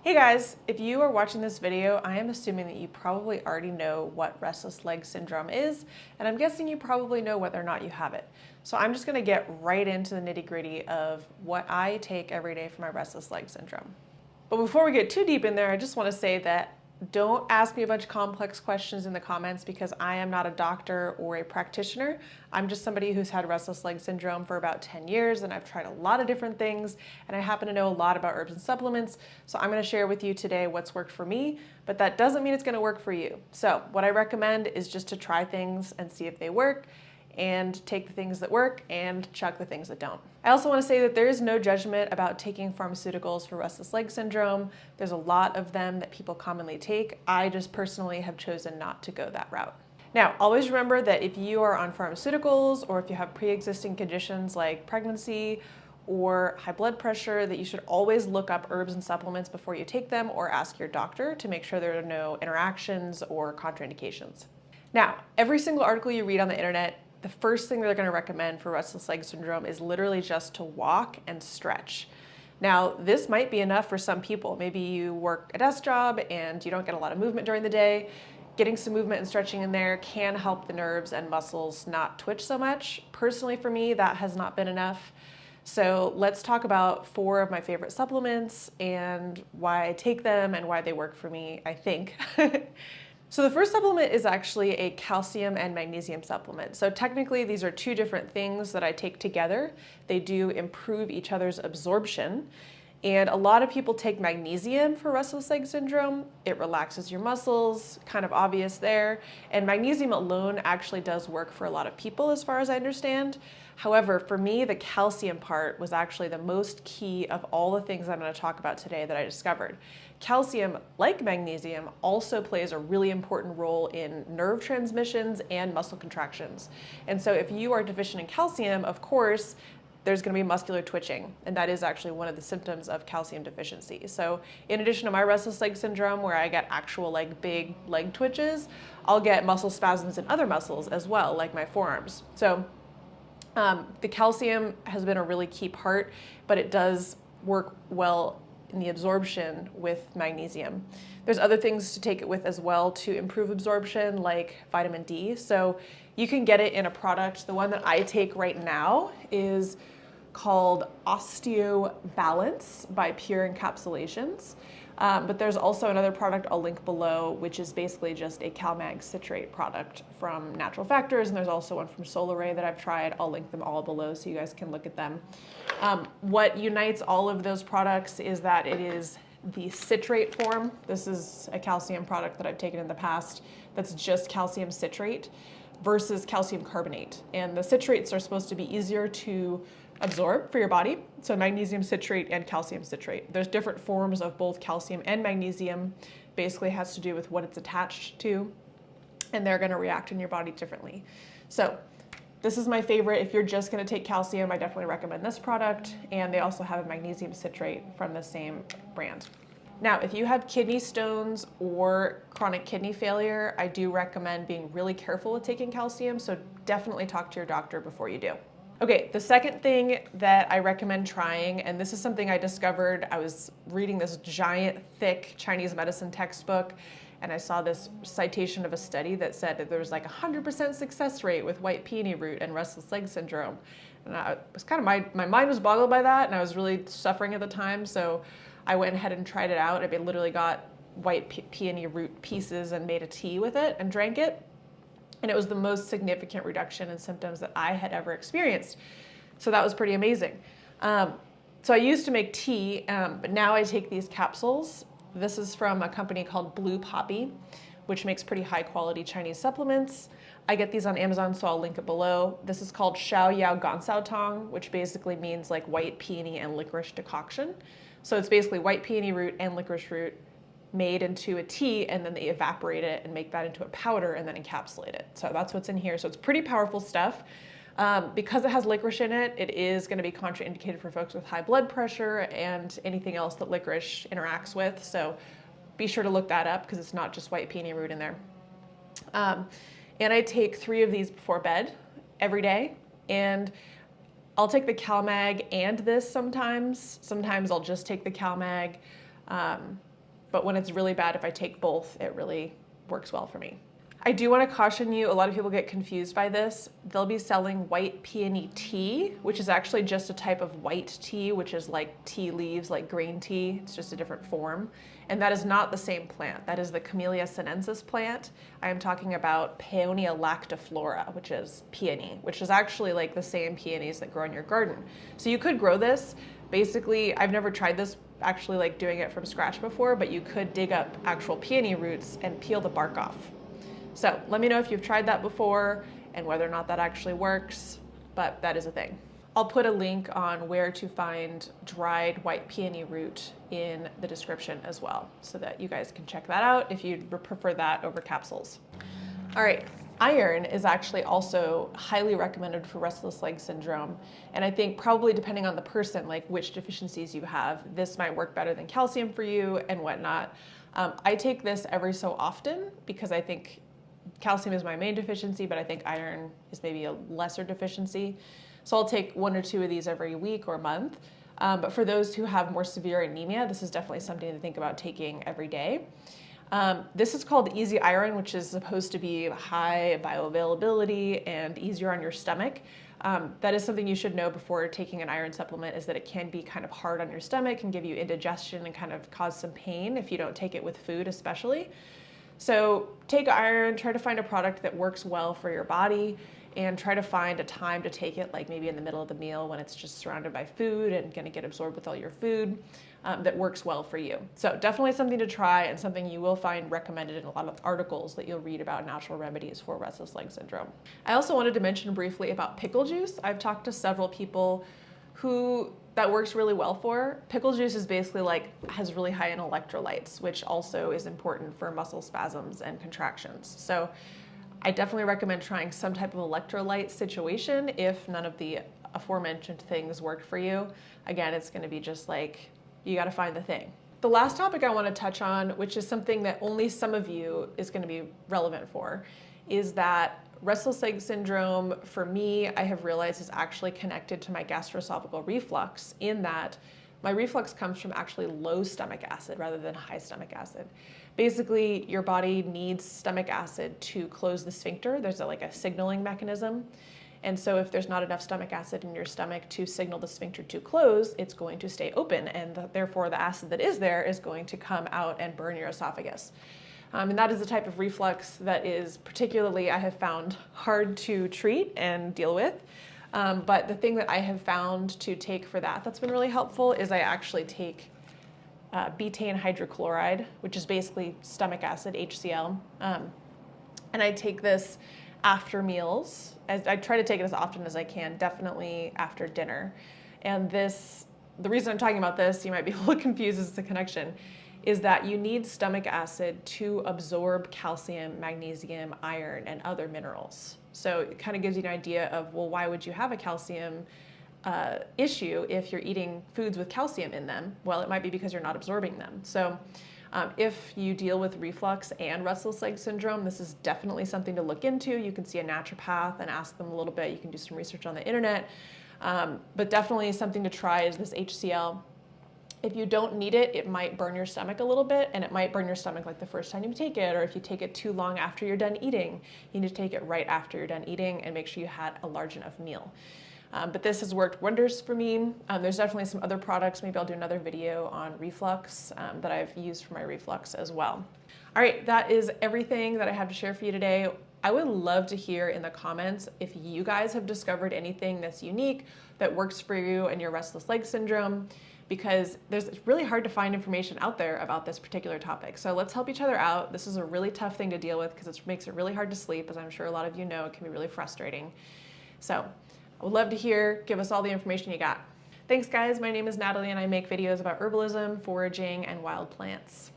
Hey guys, if you are watching this video, I am assuming that you probably already know what restless leg syndrome is, and I'm guessing you probably know whether or not you have it. So I'm just gonna get right into the nitty-gritty of what I take every day for my restless leg syndrome. But before we get too deep in there, I just wanna say that don't ask me a bunch of complex questions in the comments because I am not a doctor or a practitioner. I'm just somebody who's had restless leg syndrome for about 10 years and I've tried a lot of different things and I happen to know a lot about herbs and supplements. So I'm gonna share with you today what's worked for me, but that doesn't mean it's gonna work for you. So what I recommend is just to try things and see if they work, and take the things that work and chuck the things that don't. I also want to say that there is no judgment about taking pharmaceuticals for restless leg syndrome. There's a lot of them that people commonly take. I just personally have chosen not to go that route. Now, always remember that if you are on pharmaceuticals or if you have pre-existing conditions like pregnancy or high blood pressure, that you should always look up herbs and supplements before you take them or ask your doctor to make sure there are no interactions or contraindications. Now, every single article you read on the internet, the first thing they're going to recommend for restless leg syndrome is literally just to walk and stretch. Now, this might be enough for some people. Maybe you work a desk job and you don't get a lot of movement during the day. Getting some movement and stretching in there can help the nerves and muscles not twitch so much. Personally, for me, that has not been enough. So let's talk about 4 of my favorite supplements and why I take them and why they work for me, I think. So the first supplement is actually a calcium and magnesium supplement. So technically these are 2 different things that I take together. They do improve each other's absorption. And a lot of people take magnesium for restless leg syndrome. It relaxes your muscles, kind of obvious there. And magnesium alone actually does work for a lot of people as far as I understand. However, for me, the calcium part was actually the most key of all the things I'm going to talk about today that I discovered. Calcium, like magnesium, also plays a really important role in nerve transmissions and muscle contractions. And so if you are deficient in calcium, of course, there's going to be muscular twitching, and that is actually one of the symptoms of calcium deficiency. So in addition to my restless leg syndrome, where I get actual big leg twitches, I'll get muscle spasms in other muscles as well, like my forearms. So the calcium has been a really key part, but it does work well in the absorption with magnesium. There's other things to take it with as well to improve absorption, like vitamin D. So you can get it in a product. The one that I take right now is called Osteo Balance by Pure Encapsulations. But there's also another product I'll link below, which is basically just a CalMag citrate product from Natural Factors, and there's also one from Solaray that I've tried. I'll link them all below so you guys can look at them. What unites all of those products is that it is the citrate form. This is a calcium product that I've taken in the past that's just calcium citrate versus calcium carbonate. And the citrates are supposed to be easier to absorb for your body. So magnesium citrate and calcium citrate. There's different forms of both calcium and magnesium. Basically has to do with what it's attached to, and they're gonna react in your body differently. So this is my favorite. If you're just gonna take calcium, I definitely recommend this product. And they also have a magnesium citrate from the same brand. Now, if you have kidney stones or chronic kidney failure, I do recommend being really careful with taking calcium. So definitely talk to your doctor before you do. Okay, the second thing that I recommend trying, and this is something I discovered, I was reading this giant, thick Chinese medicine textbook, and I saw this citation of a study that said that there was like 100% success rate with white peony root and restless leg syndrome. And I was kind of, my mind was boggled by that, and I was really suffering at the time, so I went ahead and tried it out. I literally got white peony root pieces and made a tea with it and drank it. And it was the most significant reduction in symptoms that I had ever experienced. So that was pretty amazing. So I used to make tea, but now I take these capsules. This is from a company called Blue Poppy, which makes pretty high quality Chinese supplements. I get these on Amazon, so I'll link it below. This is called Xiao Yao Gansao Tong, which basically means like white peony and licorice decoction. So it's basically white peony root and licorice root made into a tea, and then they evaporate it and make that into a powder and then encapsulate it. So that's what's in here. So it's pretty powerful stuff. Because it has licorice in it, it is going to be contraindicated for folks with high blood pressure and anything else that licorice interacts with. So be sure to look that up because it's not just white peony root in there. And I take 3 of these before bed every day. And I'll take the CalMag and this sometimes. Sometimes I'll just take the CalMag. but when it's really bad, if I take both, it really works well for me. I do want to caution you, a lot of people get confused by this. They'll be selling white peony tea, which is actually just a type of white tea, which is like tea leaves, like green tea. It's just a different form. And that is not the same plant. That is the Camellia sinensis plant. I am talking about Peonia lactiflora, which is peony, which is actually like the same peonies that grow in your garden. So you could grow this. Basically, I've never tried this actually like doing it from scratch before, but you could dig up actual peony roots and peel the bark off. So let me know if you've tried that before and whether or not that actually works, but that is a thing. I'll put a link on where to find dried white peony root in the description as well, so that you guys can check that out if you'd prefer that over capsules. All right, iron is actually also highly recommended for restless leg syndrome. And I think probably depending on the person, like which deficiencies you have, this might work better than calcium for you and whatnot. I take this every so often because I think calcium is my main deficiency, but I think iron is maybe a lesser deficiency. So I'll take 1 or 2 of these every week or month. But for those who have more severe anemia, this is definitely something to think about taking every day. This is called Easy Iron, which is supposed to be high bioavailability and easier on your stomach. That is something you should know before taking an iron supplement, is that it can be kind of hard on your stomach, can give you indigestion and kind of cause some pain if you don't take it with food especially. So take iron, try to find a product that works well for your body, and try to find a time to take it, like maybe in the middle of the meal when it's just surrounded by food and going to get absorbed with all your food, that works well for you. So definitely something to try and something you will find recommended in a lot of articles that you'll read about natural remedies for restless leg syndrome. I also wanted to mention briefly about pickle juice. I've talked to several people who that works really well for. Pickle juice is basically like, has really high in electrolytes, which also is important for muscle spasms and contractions. So I definitely recommend trying some type of electrolyte situation if none of the aforementioned things work for you. Again, it's gonna be just like, you gotta find the thing. The last topic I wanna touch on, which is something that only some of you is gonna be relevant for, is that restless leg syndrome, for me, I have realized is actually connected to my gastroesophageal reflux, in that my reflux comes from actually low stomach acid rather than high stomach acid. Basically, your body needs stomach acid to close the sphincter. There's like a signaling mechanism. And so if there's not enough stomach acid in your stomach to signal the sphincter to close, it's going to stay open. And therefore, the acid that is there is going to come out and burn your esophagus. And that is the type of reflux that is particularly, I have found, hard to treat and deal with. But the thing that I have found to take for that that's been really helpful is I actually take betaine hydrochloride, which is basically stomach acid, HCl. And I take this after meals. I try to take it as often as I can, definitely after dinner. And this, the reason I'm talking about this, you might be a little confused as to the connection, is that you need stomach acid to absorb calcium, magnesium, iron, and other minerals. So it kind of gives you an idea of, well, why would you have a calcium issue if you're eating foods with calcium in them? Well, it might be because you're not absorbing them. So if you deal with reflux and restless leg syndrome, this is definitely something to look into. You can see a naturopath and ask them a little bit. You can do some research on the internet. But definitely something to try is this HCl. If you don't need it, it might burn your stomach a little bit, and it might burn your stomach like the first time you take it, or if you take it too long after you're done eating, you need to take it right after you're done eating and make sure you had a large enough meal. But this has worked wonders for me. There's definitely some other products. Maybe I'll do another video on reflux that I've used for my reflux as well. All right, that is everything that I have to share for you today. I would love to hear in the comments if you guys have discovered anything that's unique that works for you and your restless leg syndrome, because it's really hard to find information out there about this particular topic. So let's help each other out. This is a really tough thing to deal with because it makes it really hard to sleep, as I'm sure a lot of you know, it can be really frustrating. So I would love to hear, give us all the information you got. Thanks guys, my name is Natalie and I make videos about herbalism, foraging, and wild plants.